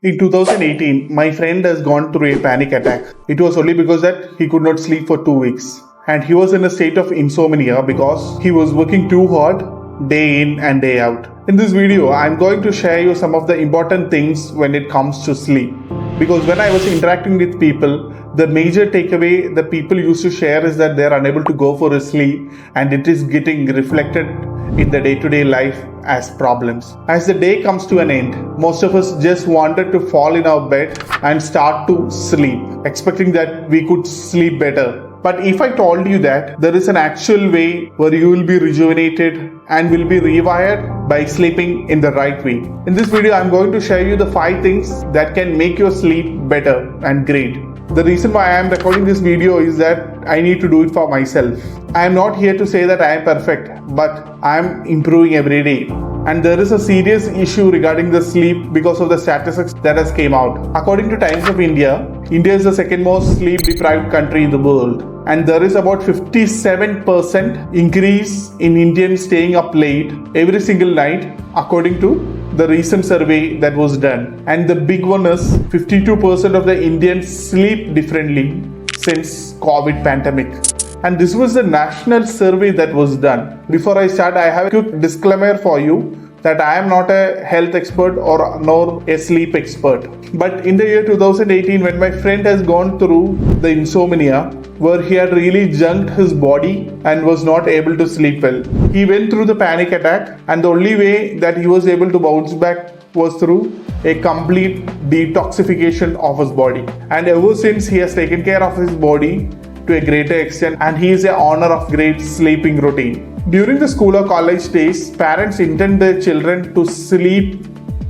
In 2018, my friend has gone through a panic attack. It was only because that he could not sleep for 2 weeks. And he was in a state of insomnia because he was working too hard day in and day out. In this video, I'm going to share you some of the important things when it comes to sleep. Because when I was interacting with people, the major takeaway the people used to share is that they are unable to go for a sleep and it is getting reflected in the day-to-day life as problems. As the day comes to an end, most of us just wanted to fall in our bed and start to sleep, expecting that we could sleep better. But if I told you that there is an actual way where you will be rejuvenated and will be rewired by sleeping in the right way. In this video, I'm going to share you the 5 things that can make your sleep better and great. The reason why I am recording this video is that I need to do it for myself. I am not here to say that I am perfect, but I am improving every day. And there is a serious issue regarding the sleep because of the statistics that has came out. According to Times of India, India is the second most sleep deprived country in the world. And there is about 57% increase in Indians staying up late every single night according to the recent survey that was done. And the big one is 52% of the Indians sleep differently since COVID pandemic. And this was the national survey that was done. Before I start, I have a quick disclaimer for you that I am not a health expert or nor a sleep expert. But in the year 2018, when my friend has gone through the insomnia, where he had really junked his body and was not able to sleep well, he went through the panic attack, and the only way that he was able to bounce back was through a complete detoxification of his body. And ever since, he has taken care of his body to a greater extent, and he is a owner of great sleeping routine. During the school or college days, parents intend their children to sleep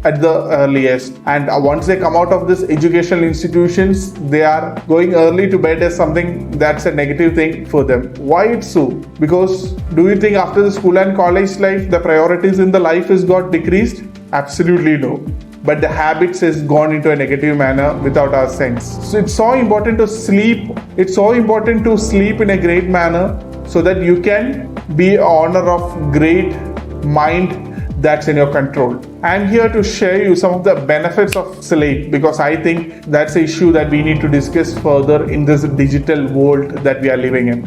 at the earliest, and once they come out of these educational institutions, they are going early to bed as something that's a negative thing for them. Why it's so? Because do you think after the school and college life, the priorities in the life has got decreased? Absolutely no. But the habits has gone into a negative manner without our sense. So it's so important to sleep. It's so important to sleep in a great manner so that you can be an owner of great mind that's in your control. I'm here to share you some of the benefits of sleep because I think that's an issue that we need to discuss further in this digital world that we are living in.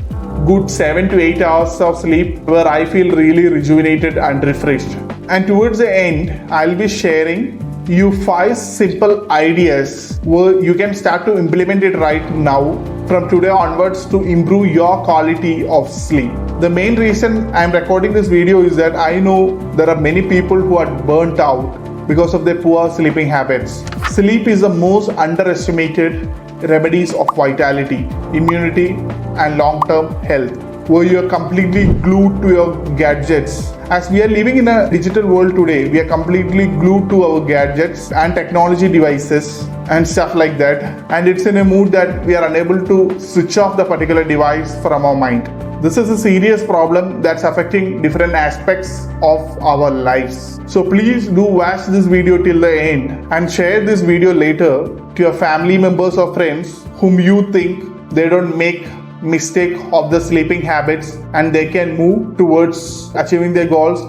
Good 7 to 8 hours of sleep where I feel really rejuvenated and refreshed. And towards the end, I'll be sharing you 5 simple ideas where you can start to implement it right now from today onwards to improve your quality of sleep. The main reason I'm recording this video is that I know there are many people who are burnt out because of their poor sleeping habits. Sleep is the most underestimated remedies of vitality, immunity, and long-term health, where you are completely glued to your gadgets. As we are living in a digital world today, we are completely glued to our gadgets and technology devices and stuff like that. And it's in a mood that we are unable to switch off the particular device from our mind. This is a serious problem that's affecting different aspects of our lives. So please do watch this video till the end and share this video later to your family members or friends whom you think they don't make mistake of the sleeping habits and they can move towards achieving their goals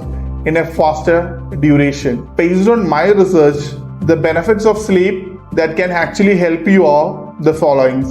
in a faster duration. Based on my research, the benefits of sleep that can actually help you are the following.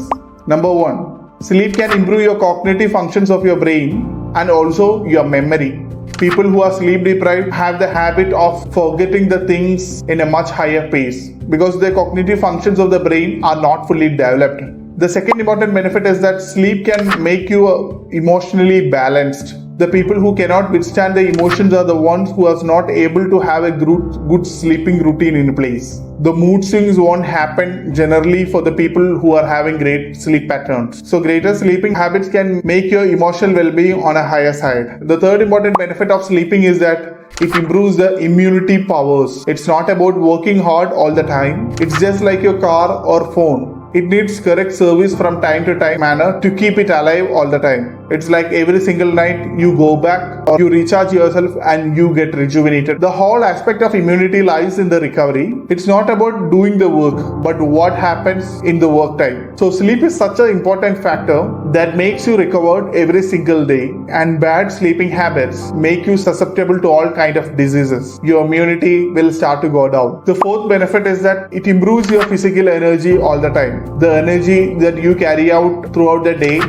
Number 1, sleep can improve your cognitive functions of your brain and also your memory. People who are sleep deprived have the habit of forgetting the things in a much higher pace because their cognitive functions of the brain are not fully developed. The second important benefit is that sleep can make you emotionally balanced. The people who cannot withstand the emotions are the ones who are not able to have a good sleeping routine in place. The mood swings won't happen generally for the people who are having great sleep patterns. So greater sleeping habits can make your emotional well-being on a higher side. The third important benefit of sleeping is that it improves the immunity powers. It's not about working hard all the time. It's just like your car or phone. It needs correct service from time to time manner to keep it alive all the time. It's like every single night you go back or you recharge yourself and you get rejuvenated. The whole aspect of immunity lies in the recovery. It's not about doing the work, but what happens in the work time. So sleep is such an important factor that makes you recovered every single day, and bad sleeping habits make you susceptible to all kind of diseases. Your immunity will start to go down. The fourth benefit is that it improves your physical energy all the time. The energy that you carry out throughout the day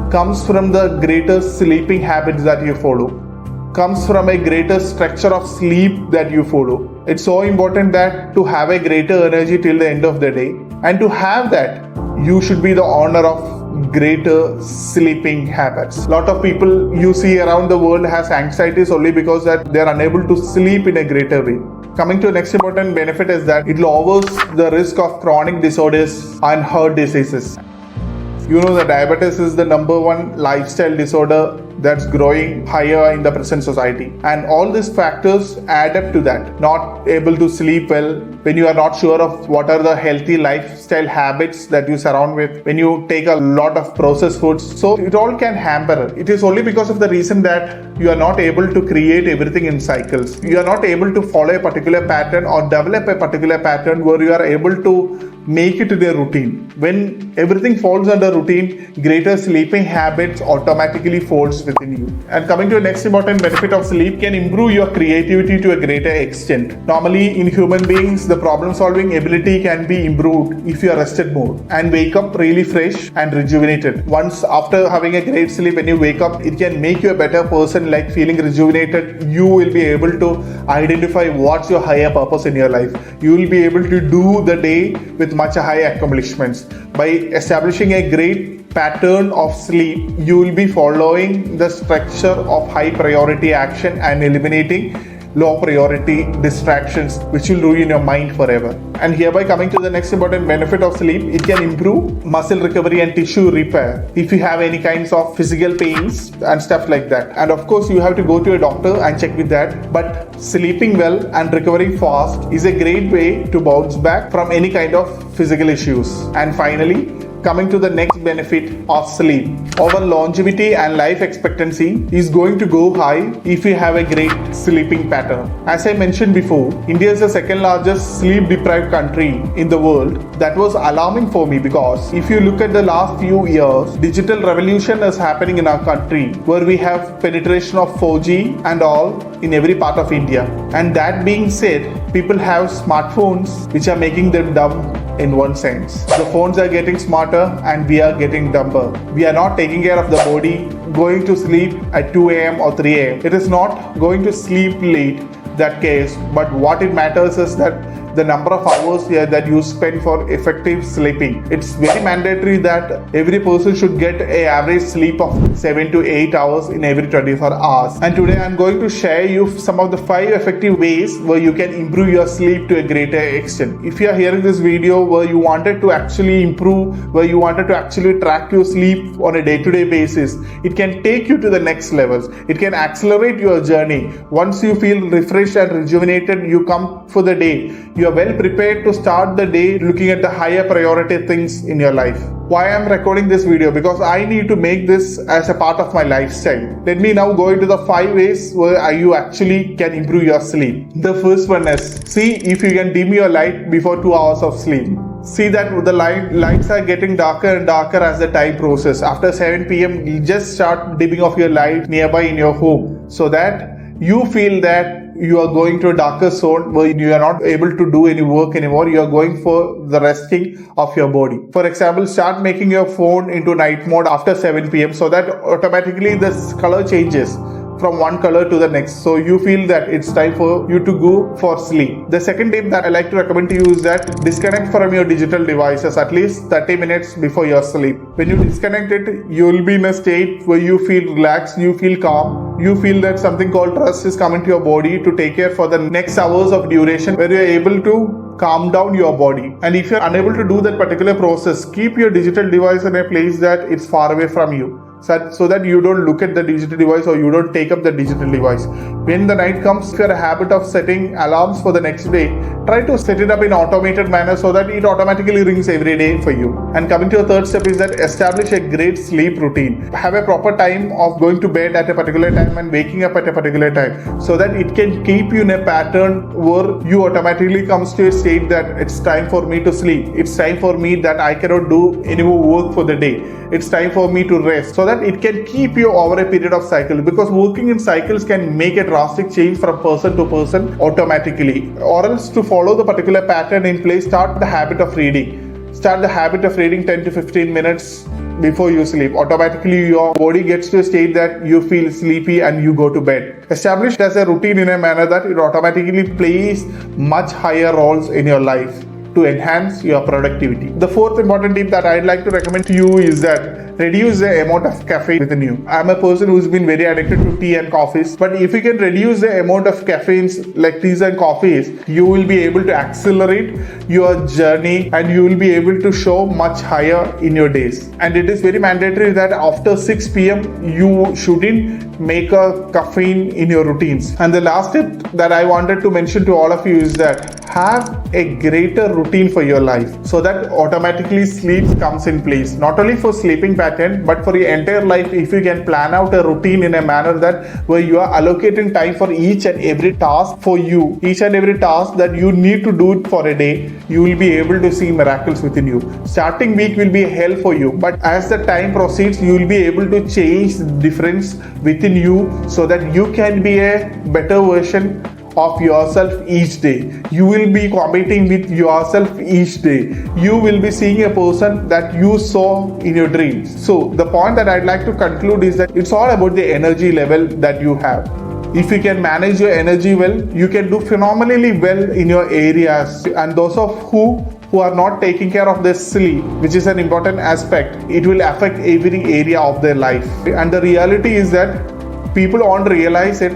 comes from the greater sleeping habits that you follow, comes from a greater structure of sleep that you follow. It's so important that to have a greater energy till the end of the day, and to have that, you should be the owner of greater sleeping habits. Lot of people you see around the world has anxieties only because that they are unable to sleep in a greater way. Coming to the next important benefit is that it lowers the risk of chronic disorders and heart diseases. You know that diabetes is the number one lifestyle disorder that's growing higher in the present society, and all these factors add up to that. Not able to sleep well, when you are not sure of what are the healthy lifestyle habits that you surround with, when you take a lot of processed foods, so it all can hamper. It is only because of the reason that you are not able to create everything in cycles. You are not able to follow a particular pattern or develop a particular pattern where you are able to make it to a routine. When everything falls under routine, greater sleeping habits automatically folds within you. And coming to the next important benefit of sleep, can improve your creativity to a greater extent. Normally in human beings, the problem solving ability can be improved if you are rested more and wake up really fresh and rejuvenated. Once after having a great sleep, when you wake up, it can make you a better person, like feeling rejuvenated. You will be able to identify what's your higher purpose in your life. You will be able to do the day with much higher accomplishments. By establishing a great pattern of sleep, you will be following the structure of high priority action and eliminating low priority distractions which will ruin your mind forever. And hereby coming to the next important benefit of sleep, it can improve muscle recovery and tissue repair if you have any kinds of physical pains and stuff like that. And of course you have to go to a doctor and check with that, but sleeping well and recovering fast is a great way to bounce back from any kind of physical issues. And finally, coming to the next benefit of sleep, our longevity and life expectancy is going to go high if you have a great sleeping pattern. As I mentioned before, India is the second largest sleep deprived country in the world. That was alarming for me because if you look at the last few years, digital revolution is happening in our country where we have penetration of 4G and all in every part of India. And that being said, people have smartphones which are making them dumb in one sense. The phones are getting smarter and we are getting dumber. We are not taking care of the body, going to sleep at 2 a.m. or 3 a.m. It is not going to sleep late, that case, but what it matters is that the number of hours here that you spend for effective sleeping. It's very mandatory that every person should get an average sleep of 7 to 8 hours in every 24 hours. And today I'm going to share you some of the 5 effective ways where you can improve your sleep to a greater extent. If you are hearing this video where you wanted to actually improve, where you wanted to actually track your sleep on a day-to-day basis, it can take you to the next levels. It can accelerate your journey. Once you feel refreshed and rejuvenated, you come for the day. You are well prepared to start the day looking at the higher priority things in your life. Why I am recording this video? Because I need to make this as a part of my lifestyle. Let me now go into the 5 ways where you actually can improve your sleep. The first one is, see if you can dim your light before 2 hours of sleep. See that the lights are getting darker and darker as the time processes. After 7 p.m, you just start dimming off your light nearby in your home so that you feel that you are going to a darker zone where you are not able to do any work anymore. You are going for the resting of your body. For example, start making your phone into night mode after 7 p.m. so that automatically the color changes from one color to the next, so you feel that it's time for you to go for sleep. The second tip that I like to recommend to you is that disconnect from your digital devices at least 30 minutes before your sleep. When you disconnect it, you will be in a state where you feel relaxed, you feel calm, you feel that something called trust is coming to your body to take care for the next hours of duration where you are able to calm down your body. And if you are unable to do that particular process, keep your digital device in a place that it's far away from you. so that you don't look at the digital device or you don't take up the digital device. When the night comes, if you have a habit of setting alarms for the next day, try to set it up in automated manner so that it automatically rings every day for you. And coming to the third step is that establish a great sleep routine. Have a proper time of going to bed at a particular time and waking up at a particular time, so that it can keep you in a pattern where you automatically comes to a state that it's time for me to sleep. It's time for me that I cannot do any more work for the day. It's time for me to rest, so that it can keep you over a period of cycle, because working in cycles can make a drastic change from person to person automatically. Or else, to follow the particular pattern in place, start the habit of reading. Start the habit of reading 10 to 15 minutes before you sleep. Automatically your body gets to a state that you feel sleepy and you go to bed. Establish as a routine in a manner that it automatically plays much higher roles in your life to enhance your productivity. The fourth important tip that I'd like to recommend to you is that reduce the amount of caffeine within you. I'm a person who's been very addicted to tea and coffees, but if you can reduce the amount of caffeines like teas and coffees, you will be able to accelerate your journey and you will be able to show much higher in your days. And it is very mandatory that after 6 p.m. you shouldn't make a caffeine in your routines. And the last tip that I wanted to mention to all of you is that have a greater routine for your life, so that automatically sleep comes in place, not only for sleeping pattern but for your entire life. If you can plan out a routine in a manner that where you are allocating time for each and every task for you, each and every task that you need to do it for a day, you will be able to see miracles within you. Starting week will be hell for you, but as the time proceeds you will be able to change the difference within you, so that you can be a better version of yourself each day. You will be competing with yourself each day. You will be seeing a person that you saw in your dreams. So the point that I'd like to conclude is that it's all about the energy level that you have. If you can manage your energy well, you can do phenomenally well in your areas. And those of who are not taking care of their sleep, which is an important aspect, it will affect every area of their life. And the reality is that people won't realize it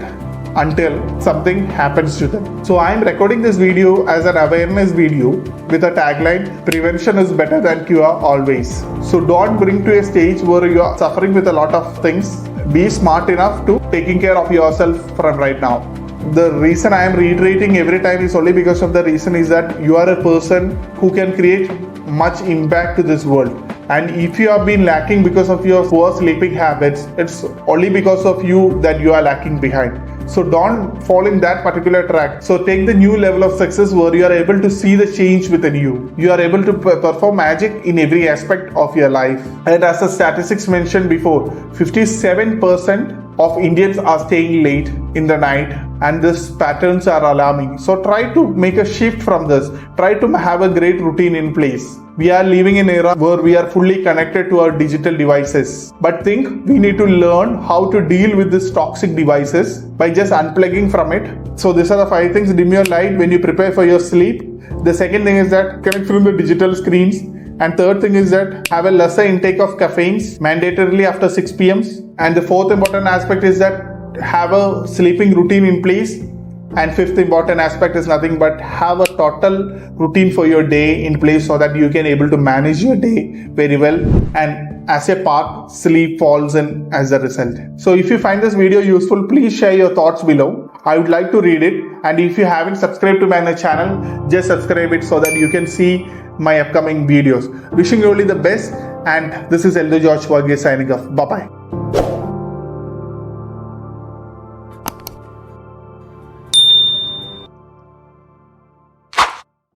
until something happens to them. So I am recording this video as an awareness video with a tagline, prevention is better than cure always. So don't bring to a stage where you are suffering with a lot of things. Be smart enough to taking care of yourself from right now. The reason I am reiterating every time is only because of the reason is that you are a person who can create much impact to this world. And if you have been lacking because of your poor sleeping habits, it's only because of you that you are lacking behind. So don't fall in that particular track. So take the new level of success where you are able to see the change within you. You are able to perform magic in every aspect of your life. And as the statistics mentioned before, 57% of Indians are staying late in the night, and these patterns are alarming. So try to make a shift from this. Try to have a great routine in place. We are living in an era where we are fully connected to our digital devices. But think we need to learn how to deal with these toxic devices by just unplugging from it. So these are the 5 things. Dim your light when you prepare for your sleep. The second thing is that connect from the digital screens. And third thing is that have a lesser intake of caffeines mandatorily after 6 p.m. And the fourth important aspect is that have a sleeping routine in place. And fifth important aspect is nothing but have a total routine for your day in place, so that you can able to manage your day very well, and as a part, sleep falls in as a result. So if you find this video useful, please share your thoughts below. I would like to read it. And if you haven't subscribed to my channel, just subscribe it so that you can see my upcoming videos. Wishing you only the best, and this is Elder George Varghese signing off. Bye bye.